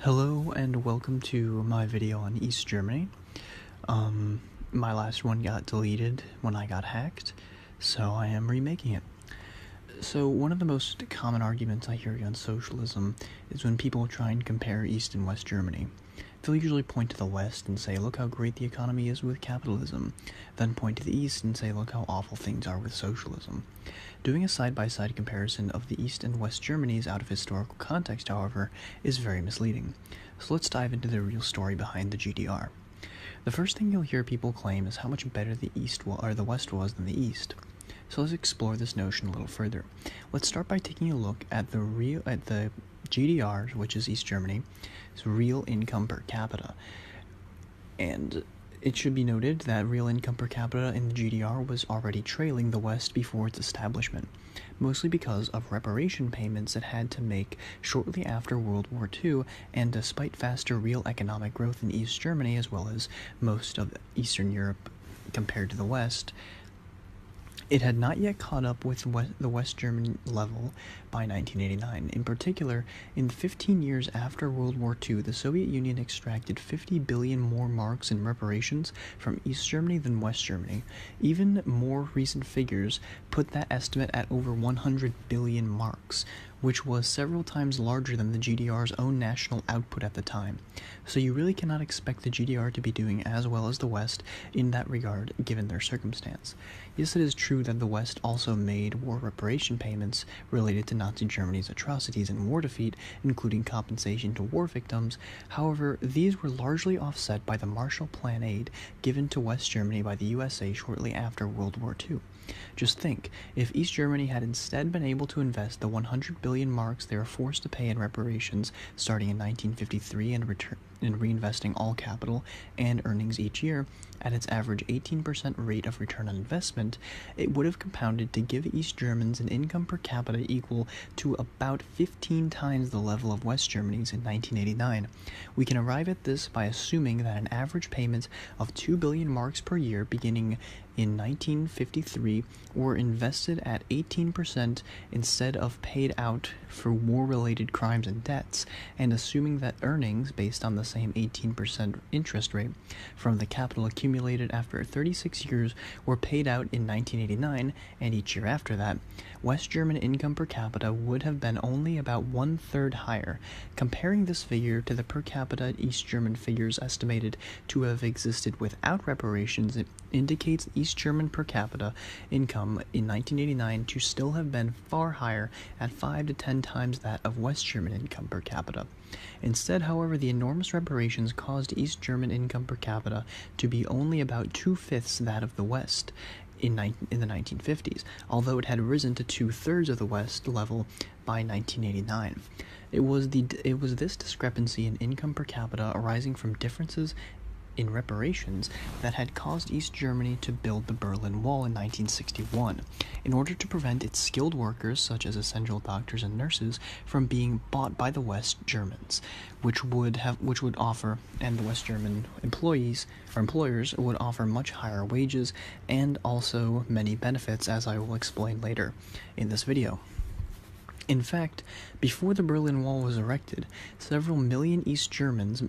Hello and welcome to my video on East Germany. My last one got deleted when I got hacked, so I am remaking it. So one of the most common arguments I hear against socialism is when people try and compare East and West Germany. They'll usually point to the West and say, look how great the economy is with capitalism, then point to the East and say, look how awful things are with socialism. Doing a side-by-side comparison of the East and West Germanys out of historical context, however, is very misleading. So let's dive into the real story behind the GDR. The first thing you'll hear people claim is how much better the West was than the East. So let's explore this notion a little further. Let's start by taking a look at the GDR, which is East Germany's real income per capita. And it should be noted that real income per capita in the GDR was already trailing the West before its establishment, mostly because of reparation payments it had to make shortly after World War II, and despite faster real economic growth in East Germany as well as most of Eastern Europe compared to the West, it had not yet caught up with the West German level by 1989. In particular, in the 15 years after World War II, the Soviet Union extracted 50 billion more marks in reparations from East Germany than West Germany. Even more recent figures put that estimate at over 100 billion marks, which was several times larger than the GDR's own national output at the time. So you really cannot expect the GDR to be doing as well as the West in that regard, given their circumstance. Yes, it is true that the West also made war reparation payments related to Nazi Germany's atrocities and war defeat, including compensation to war victims. However, these were largely offset by the Marshall Plan aid given to West Germany by the USA shortly after World War II. Just think, if East Germany had instead been able to invest the 100 billion marks they were forced to pay in reparations starting in 1953 and reinvesting all capital and earnings each year at its average 18% rate of return on investment, it would have compounded to give East Germans an income per capita equal to about 15 times the level of West Germany's in 1989. We can arrive at this by assuming that an average payment of 2 billion marks per year beginning in 1953 were invested at 18% instead of paid out for war-related crimes and debts, and assuming that earnings based on the same 18% interest rate from the capital accumulated after 36 years were paid out in 1989 and each year after that, West German income per capita would have been only about one-third higher. Comparing this figure to the per capita East German figures estimated to have existed without reparations, it indicates East German per capita income in 1989 to still have been far higher at 5 to 10 times that of West German income per capita. Instead, however, the enormous reparations caused East German income per capita to be only about 2/5 that of the West in the 1950s, although it had risen to 2/3 of the West level by 1989. It was this discrepancy in income per capita arising from differences in reparations that had caused East Germany to build the Berlin Wall in 1961, in order to prevent its skilled workers, such as essential doctors and nurses, from being bought by the West Germans, which would offer, and the West German employers would offer much higher wages and also many benefits, as I will explain later in this video. In fact, before the Berlin Wall was erected, several million East Germans,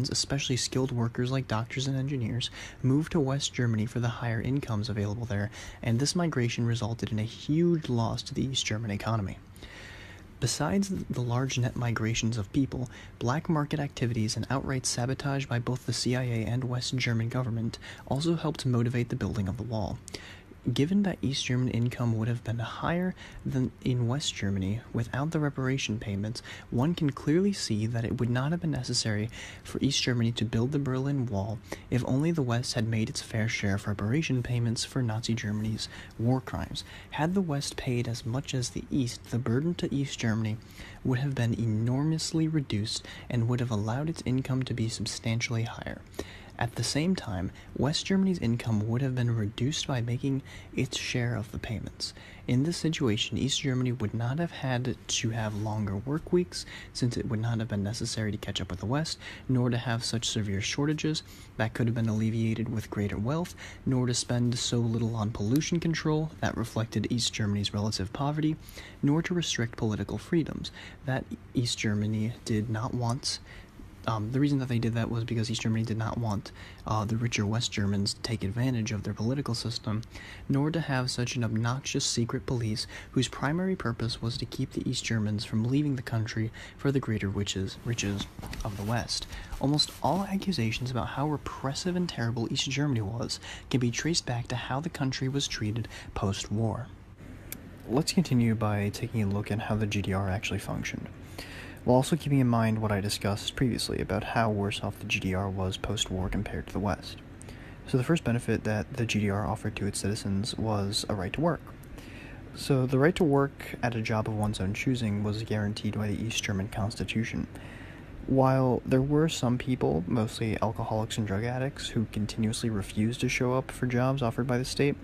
especially skilled workers like doctors and engineers, moved to West Germany for the higher incomes available there, and this migration resulted in a huge loss to the East German economy. Besides the large net migrations of people, black market activities and outright sabotage by both the CIA and West German government also helped motivate the building of the wall. Given that East German income would have been higher than in West Germany without the reparation payments, one can clearly see that it would not have been necessary for East Germany to build the Berlin Wall if only the West had made its fair share of reparation payments for Nazi Germany's war crimes. Had the West paid as much as the East, the burden to East Germany would have been enormously reduced and would have allowed its income to be substantially higher. At the same time, West Germany's income would have been reduced by making its share of the payments. In this situation, East Germany would not have had to have longer work weeks, since it would not have been necessary to catch up with the West, nor to have such severe shortages that could have been alleviated with greater wealth, nor to spend so little on pollution control that reflected East Germany's relative poverty, nor to restrict political freedoms that East Germany did not want. The reason that they did that was because East Germany did not want the richer West Germans to take advantage of their political system, nor to have such an obnoxious secret police whose primary purpose was to keep the East Germans from leaving the country for the greater riches of the West. Almost all accusations about how repressive and terrible East Germany was can be traced back to how the country was treated post-war. Let's continue by taking a look at how the GDR actually functioned, while also keeping in mind what I discussed previously about how worse off the GDR was post-war compared to the West. So the first benefit that the GDR offered to its citizens was a right to work. So the right to work at a job of one's own choosing was guaranteed by the East German Constitution. While there were some people, mostly alcoholics and drug addicts, who continuously refused to show up for jobs offered by the state,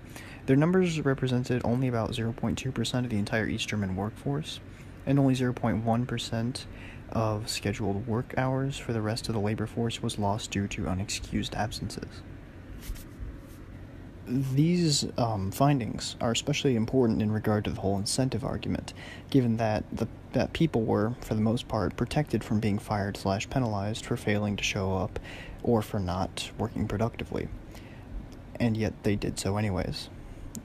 their numbers represented only about 0.2% of the entire East German workforce, and only 0.1% of scheduled work hours for the rest of the labor force was lost due to unexcused absences. These findings are especially important in regard to the whole incentive argument, given that that people were, for the most part, protected from being fired/penalized for failing to show up or for not working productively, and yet they did so anyways.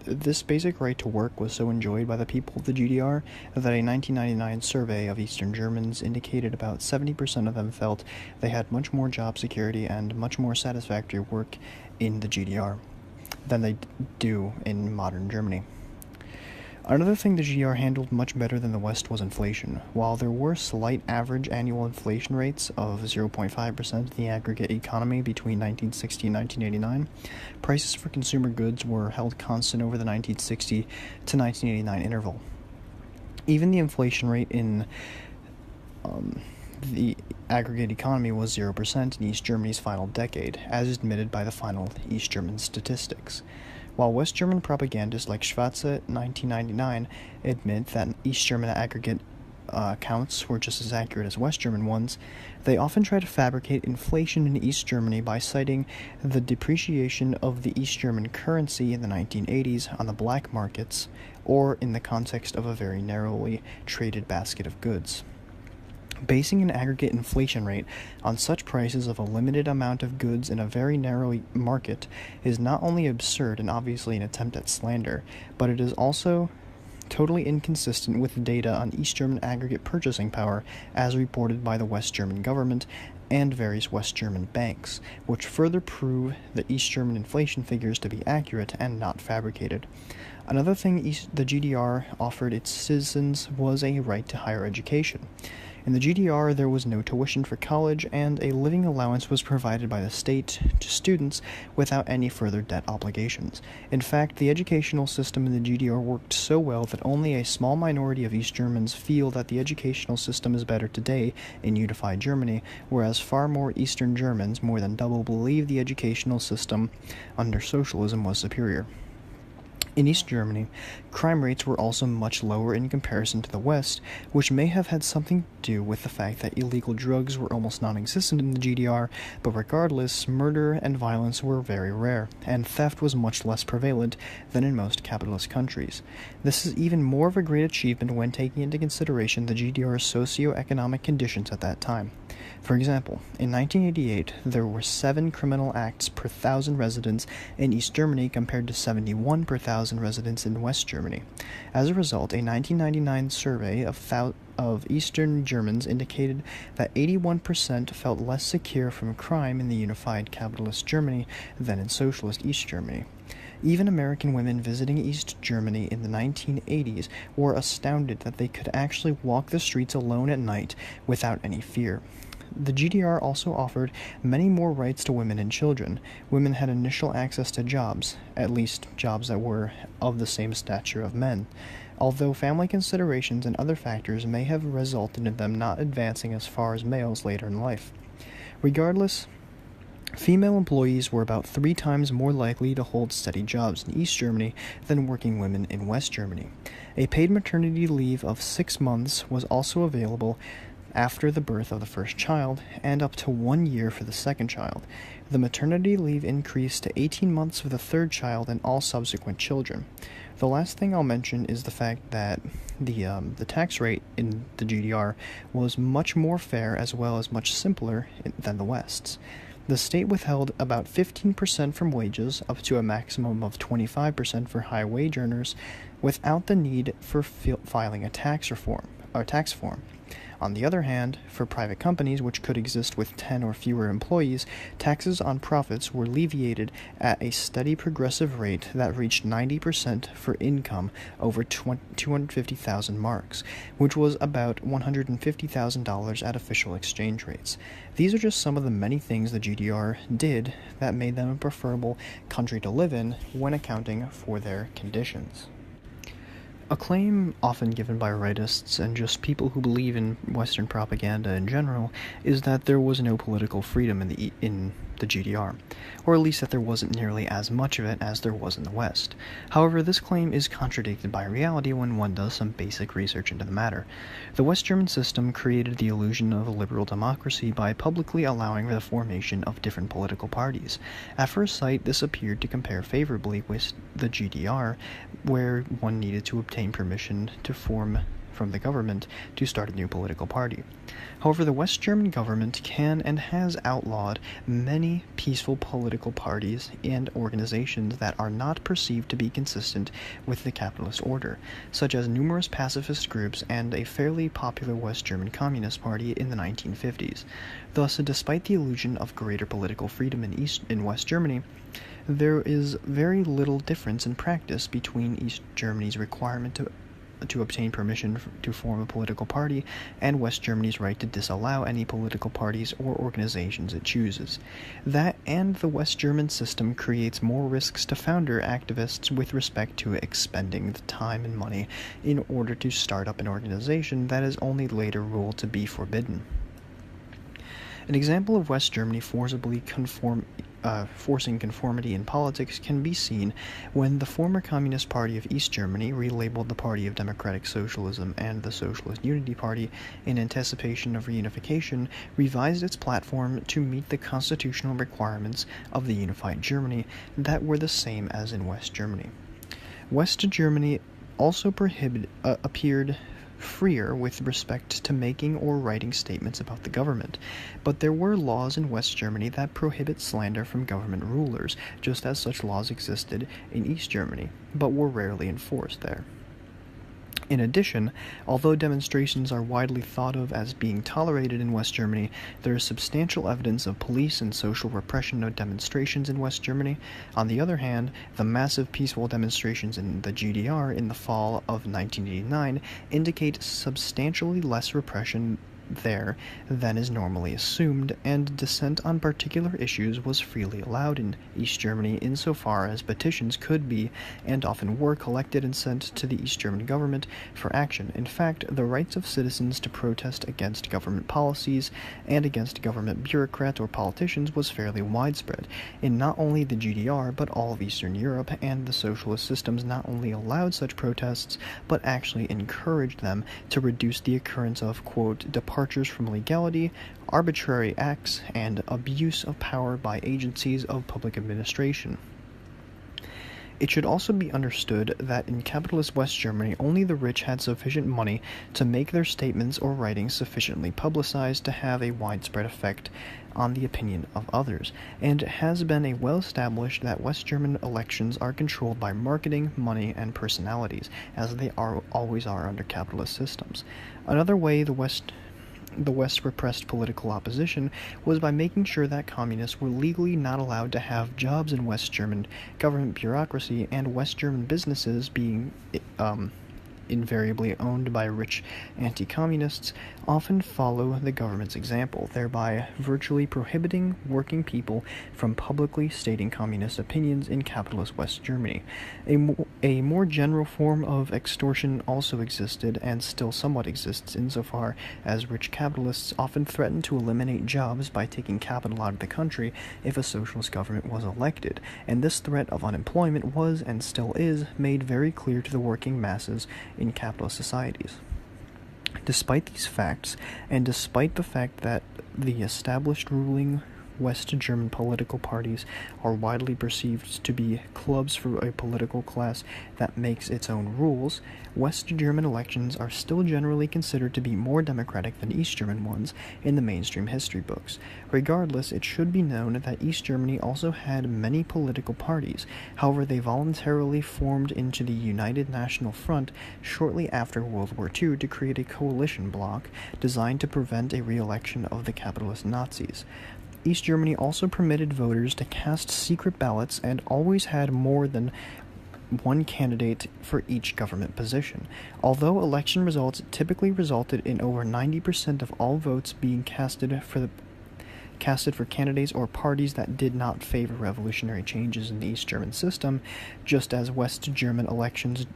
This basic right to work was so enjoyed by the people of the GDR that a 1999 survey of Eastern Germans indicated about 70% of them felt they had much more job security and much more satisfactory work in the GDR than they do in modern Germany. Another thing the GDR handled much better than the West was inflation. While there were slight average annual inflation rates of 0.5% in the aggregate economy between 1960 and 1989, prices for consumer goods were held constant over the 1960 to 1989 interval. Even the inflation rate in the aggregate economy was 0% in East Germany's final decade, as admitted by the final East German statistics. While West German propagandists like Schwarze 1999 admit that East German aggregate accounts were just as accurate as West German ones, they often try to fabricate inflation in East Germany by citing the depreciation of the East German currency in the 1980s on the black markets, or in the context of a very narrowly traded basket of goods. Basing an aggregate inflation rate on such prices of a limited amount of goods in a very narrow market is not only absurd and obviously an attempt at slander, but it is also totally inconsistent with data on East German aggregate purchasing power as reported by the West German government and various West German banks, which further prove the East German inflation figures to be accurate and not fabricated. Another thing the GDR offered its citizens was a right to higher education. In the GDR, there was no tuition for college, and a living allowance was provided by the state to students without any further debt obligations. In fact, the educational system in the GDR worked so well that only a small minority of East Germans feel that the educational system is better today in unified Germany, whereas far more Eastern Germans, more than double, believe the educational system under socialism was superior. In East Germany, crime rates were also much lower in comparison to the West, which may have had something to do with the fact that illegal drugs were almost non-existent in the GDR, but regardless, murder and violence were very rare, and theft was much less prevalent than in most capitalist countries. This is even more of a great achievement when taking into consideration the GDR's socio-economic conditions at that time. For example, in 1988, there were 7 criminal acts per 1,000 residents in East Germany compared to 71 per 1,000 residents in West Germany. As a result, a 1999 survey of Eastern Germans indicated that 81% felt less secure from crime in the unified capitalist Germany than in socialist East Germany. Even American women visiting East Germany in the 1980s were astounded that they could actually walk the streets alone at night without any fear. The GDR also offered many more rights to women and children. Women had initial access to jobs, at least jobs that were of the same stature of men, although family considerations and other factors may have resulted in them not advancing as far as males later in life. Regardless, Female employees were about 3 times more likely to hold steady jobs in East Germany than working women in West Germany. A paid maternity leave of 6 months was also available after the birth of the first child, and up to 1 year for the second child. The maternity leave increased to 18 months for the third child and all subsequent children. The last thing I'll mention is the fact that the tax rate in the GDR was much more fair as well as much simpler than the West's. The state withheld about 15% from wages, up to a maximum of 25% for high wage earners, without the need for filing a tax form. On the other hand, for private companies which could exist with 10 or fewer employees, taxes on profits were alleviated at a steady progressive rate that reached 90% for income over 250,000 marks, which was about $150,000 at official exchange rates. These are just some of the many things the GDR did that made them a preferable country to live in when accounting for their conditions. A claim often given by rightists and just people who believe in Western propaganda in general is that there was no political freedom in the GDR, or at least that there wasn't nearly as much of it as there was in the West. However, this claim is contradicted by reality when one does some basic research into the matter. The West German system created the illusion of a liberal democracy by publicly allowing the formation of different political parties. At first sight, this appeared to compare favorably with the GDR, where one needed to obtain permission to form from the government to start a new political party. However, the West German government can and has outlawed many peaceful political parties and organizations that are not perceived to be consistent with the capitalist order, such as numerous pacifist groups and a fairly popular West German Communist Party in the 1950s. Thus, despite the illusion of greater political freedom in West Germany, there is very little difference in practice between East Germany's requirement to obtain permission to form a political party and West Germany's right to disallow any political parties or organizations it chooses. That and the West German system creates more risks to founder activists with respect to expending the time and money in order to start up an organization that is only later ruled to be forbidden. An example of West Germany forcing conformity in politics can be seen when the former Communist Party of East Germany, relabeled the Party of Democratic Socialism and the Socialist Unity Party in anticipation of reunification, revised its platform to meet the constitutional requirements of the unified Germany that were the same as in West Germany. West Germany also appeared freer with respect to making or writing statements about the government, but there were laws in West Germany that prohibit slander from government rulers, just as such laws existed in East Germany, but were rarely enforced there. In addition, although demonstrations are widely thought of as being tolerated in West Germany, there is substantial evidence of police and social repression of demonstrations in West Germany. On the other hand, the massive peaceful demonstrations in the GDR in the fall of 1989 indicate substantially less repression there than is normally assumed, and dissent on particular issues was freely allowed in East Germany insofar as petitions could be, and often were, collected and sent to the East German government for action. In fact, the rights of citizens to protest against government policies and against government bureaucrats or politicians was fairly widespread in not only the GDR but all of Eastern Europe, and the socialist systems not only allowed such protests but actually encouraged them to reduce the occurrence of, quote, departures from legality, arbitrary acts, and abuse of power by agencies of public administration. It should also be understood that in capitalist West Germany, only the rich had sufficient money to make their statements or writings sufficiently publicized to have a widespread effect on the opinion of others, and it has been well established that West German elections are controlled by marketing, money, and personalities, as they always are under capitalist systems. Another way the West repressed political opposition was by making sure that communists were legally not allowed to have jobs in West German government bureaucracy, and West German businesses being invariably owned by rich anti-communists, often follow the government's example, thereby virtually prohibiting working people from publicly stating communist opinions in capitalist West Germany. A more general form of extortion also existed and still somewhat exists insofar as rich capitalists often threatened to eliminate jobs by taking capital out of the country if a socialist government was elected, and this threat of unemployment was and still is made very clear to the working masses in capitalist societies. Despite these facts, and despite the fact that the established ruling West German political parties are widely perceived to be clubs for a political class that makes its own rules, West German elections are still generally considered to be more democratic than East German ones in the mainstream history books. Regardless, it should be known that East Germany also had many political parties. However, they voluntarily formed into the United National Front shortly after World War II to create a coalition bloc designed to prevent a re-election of the capitalist Nazis. East Germany also permitted voters to cast secret ballots and always had more than one candidate for each government position. Although election results typically resulted in over 90% of all votes being casted for candidates or parties that did not favor revolutionary changes in the East German system, just as West German elections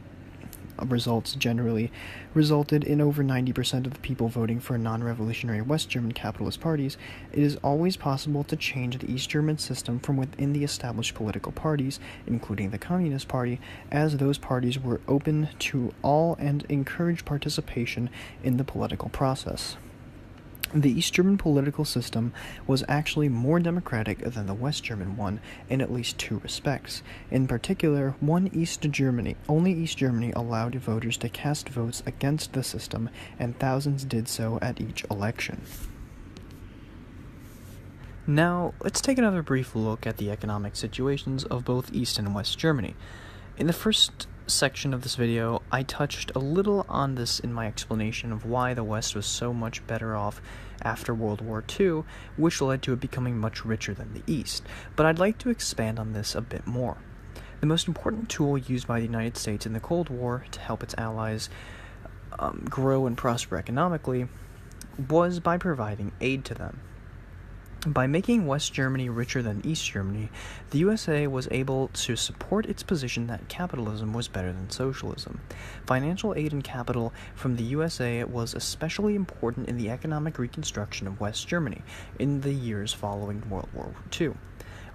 results generally resulted in over 90% of the people voting for non-revolutionary West German capitalist parties, it is always possible to change the East German system from within the established political parties, including the Communist Party, as those parties were open to all and encouraged participation in the political process. The East German political system was actually more democratic than the West German one in at least two respects. In particular, only East Germany allowed voters to cast votes against the system, and thousands did so at each election. Now, let's take another brief look at the economic situations of both East and West Germany. In the first section of this video, I touched a little on this in my explanation of why the West was so much better off after World War II, which led to it becoming much richer than the East, but I'd like to expand on this a bit more. The most important tool used by the United States in the Cold War to help its allies grow and prosper economically was by providing aid to them. By making West Germany richer than East Germany, the USA was able to support its position that capitalism was better than socialism. Financial aid and capital from the USA was especially important in the economic reconstruction of West Germany in the years following World War II.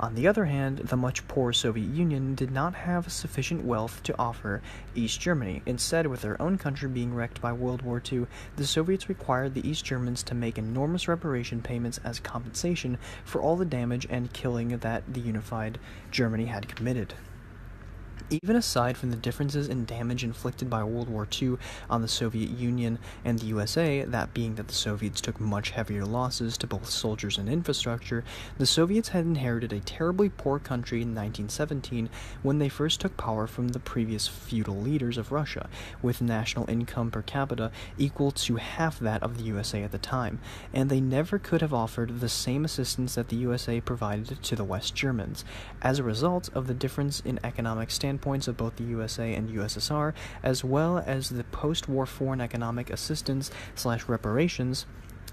On the other hand, the much poorer Soviet Union did not have sufficient wealth to offer East Germany. Instead, with their own country being wrecked by World War II, the Soviets required the East Germans to make enormous reparation payments as compensation for all the damage and killing that the unified Germany had committed. Even aside from the differences in damage inflicted by World War II on the Soviet Union and the USA, that being that the Soviets took much heavier losses to both soldiers and infrastructure, the Soviets had inherited a terribly poor country in 1917 when they first took power from the previous feudal leaders of Russia, with national income per capita equal to half that of the USA at the time, and they never could have offered the same assistance that the USA provided to the West Germans. As a result of the difference in economic standpoints of both the USA and USSR, as well as the post-war foreign economic assistance/reparations,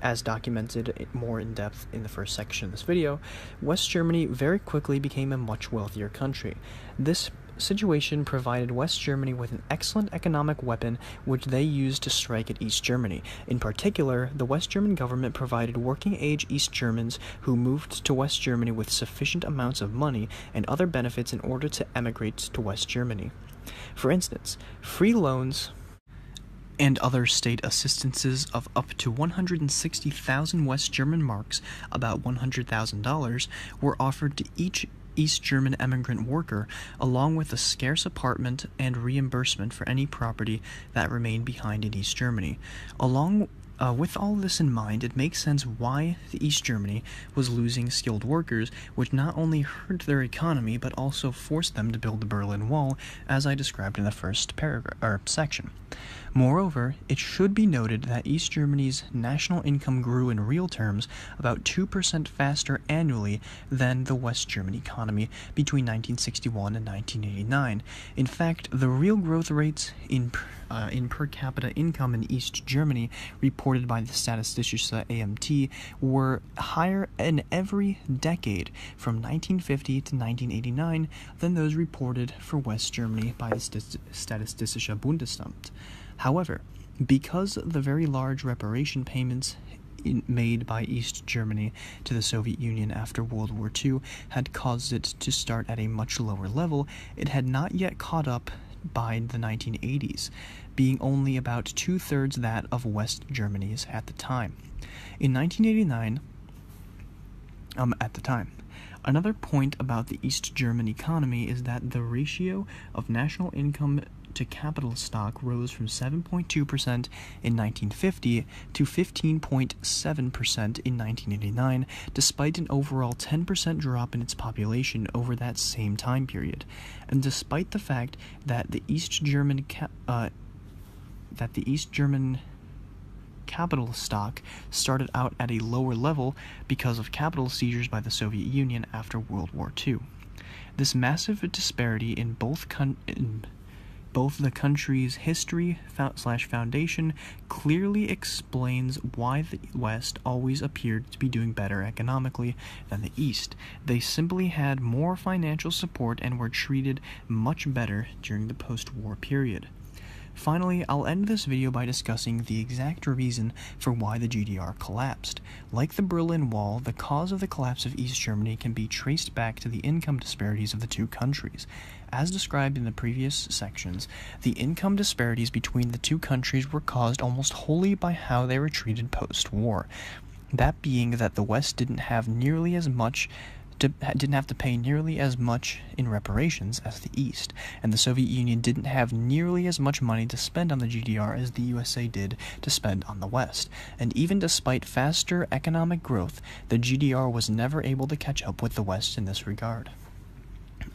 as documented more in depth in the first section of this video, West Germany very quickly became a much wealthier country. This situation provided West Germany with an excellent economic weapon which they used to strike at East Germany. In particular, the West German government provided working-age East Germans who moved to West Germany with sufficient amounts of money and other benefits in order to emigrate to West Germany. For instance, free loans and other state assistances of up to 160,000 West German marks, about $100,000, were offered to each East German emigrant worker, along with a scarce apartment and reimbursement for any property that remained behind in East Germany. With all this in mind, it makes sense why the East Germany was losing skilled workers, which not only hurt their economy, but also forced them to build the Berlin Wall, as I described in the first section. Moreover, it should be noted that East Germany's national income grew in real terms about 2% faster annually than the West German economy between 1961 and 1989. In fact, the real growth rates in in per capita income in East Germany, reported by the Statistische Amt, were higher in every decade from 1950 to 1989 than those reported for West Germany by the Statistische Bundesamt. However, because the very large reparation payments made by East Germany to the Soviet Union after World War II had caused it to start at a much lower level, it had not yet caught up by the 1980s, being only about two-thirds that of West Germany's at the time. In 1989, another point about the East German economy is that the ratio of national income to capital stock rose from 7.2% in 1950 to 15.7% in 1989, despite an overall 10% drop in its population over that same time period, and despite the fact that the East German capital stock started out at a lower level because of capital seizures by the Soviet Union after World War II. This massive disparity in both the country's history/foundation clearly explains why the West always appeared to be doing better economically than the East. They simply had more financial support and were treated much better during the post-war period. Finally, I'll end this video by discussing the exact reason for why the GDR collapsed. Like the Berlin Wall, the cause of the collapse of East Germany can be traced back to the income disparities of the two countries. As described in the previous sections, the income disparities between the two countries were caused almost wholly by how they were treated post-war. That being that the West didn't have to pay nearly as much in reparations as the East, and the Soviet Union didn't have nearly as much money to spend on the GDR as the USA did to spend on the West. And even despite faster economic growth, the GDR was never able to catch up with the West in this regard.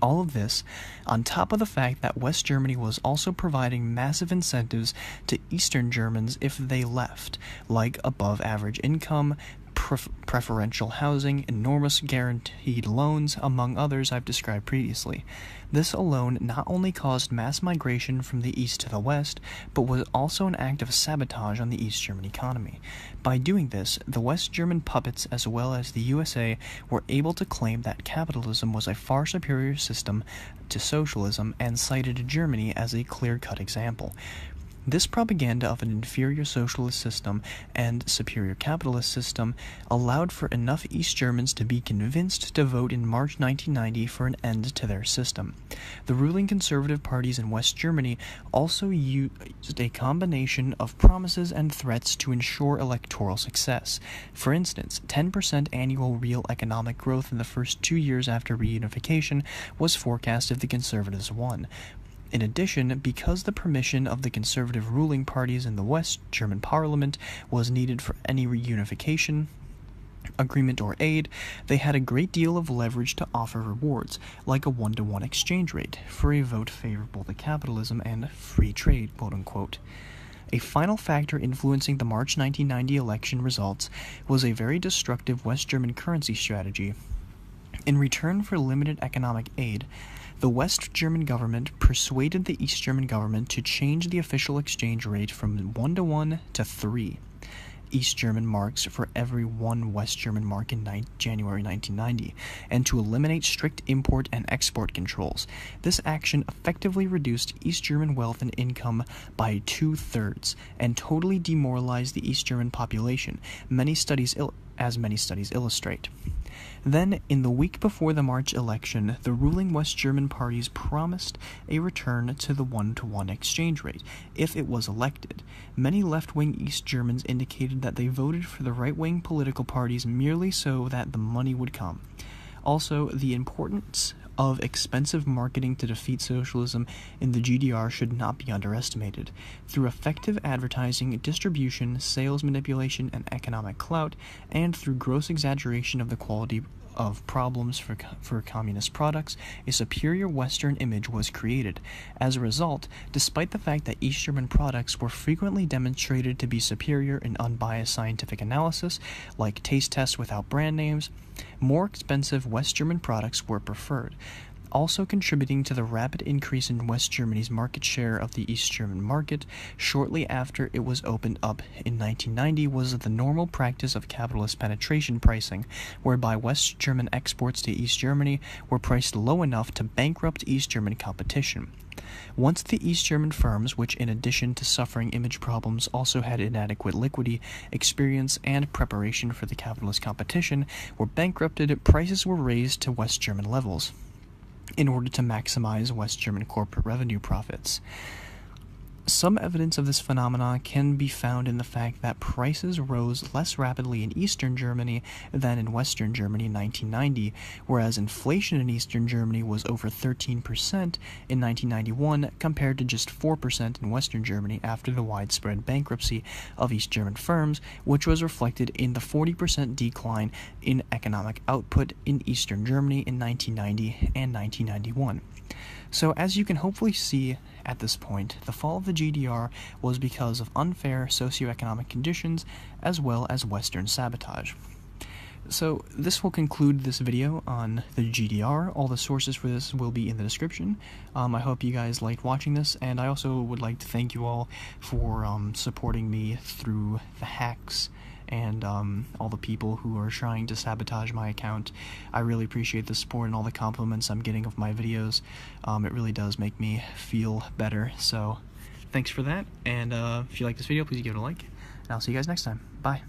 All of this, on top of the fact that West Germany was also providing massive incentives to Eastern Germans if they left, like above-average income, preferential housing, enormous guaranteed loans, among others I've described previously. This alone not only caused mass migration from the East to the West, but was also an act of sabotage on the East German economy. By doing this, the West German puppets as well as the USA were able to claim that capitalism was a far superior system to socialism and cited Germany as a clear-cut example. This propaganda of an inferior socialist system and superior capitalist system allowed for enough East Germans to be convinced to vote in March 1990 for an end to their system. The ruling conservative parties in West Germany also used a combination of promises and threats to ensure electoral success. For instance, 10% annual real economic growth in the first 2 years after reunification was forecast if the conservatives won. In addition, because the permission of the conservative ruling parties in the West German parliament was needed for any reunification agreement or aid, they had a great deal of leverage to offer rewards, like a 1-to-1 exchange rate, for a vote favorable to capitalism and free trade, quote-unquote. A final factor influencing the March 1990 election results was a very destructive West German currency strategy. In return for limited economic aid, the West German government persuaded the East German government to change the official exchange rate from 1-to-1 to 3 East German marks for every 1 West German mark in January 1990, and to eliminate strict import and export controls. This action effectively reduced East German wealth and income by 2/3 and totally demoralized the East German population, as many studies illustrate. Then, in the week before the March election, the ruling West German parties promised a return to the 1-to-1 exchange rate if it was elected. Many left-wing East Germans indicated that they voted for the right-wing political parties merely so that the money would come. Also, the importance of expensive marketing to defeat socialism in the GDR should not be underestimated. Through effective advertising, distribution, sales manipulation, and economic clout, and through gross exaggeration of the quality of problems for communist products, a superior Western image was created. As a result, despite the fact that East German products were frequently demonstrated to be superior in unbiased scientific analysis, like taste tests without brand names, more expensive West German products were preferred. Also contributing to the rapid increase in West Germany's market share of the East German market shortly after it was opened up in 1990 was the normal practice of capitalist penetration pricing, whereby West German exports to East Germany were priced low enough to bankrupt East German competition. Once the East German firms, which in addition to suffering image problems also had inadequate liquidity, experience, and preparation for the capitalist competition, were bankrupted, prices were raised to West German levels in order to maximize West German corporate revenue profits. Some evidence of this phenomenon can be found in the fact that prices rose less rapidly in Eastern Germany than in Western Germany in 1990, whereas inflation in Eastern Germany was over 13% in 1991 compared to just 4% in Western Germany after the widespread bankruptcy of East German firms, which was reflected in the 40% decline in economic output in Eastern Germany in 1990 and 1991. So, as you can hopefully see at this point, the fall of the GDR was because of unfair socioeconomic conditions as well as Western sabotage. So, this will conclude this video on the GDR. All the sources for this will be in the description. I hope you guys liked watching this, and I also would like to thank you all for supporting me through the hacks and all the people who are trying to sabotage my account. I really appreciate the support and all the compliments I'm getting of my videos. It really does make me feel better, so thanks for that, and if you like this video, please give it a like, and I'll see you guys next time. Bye.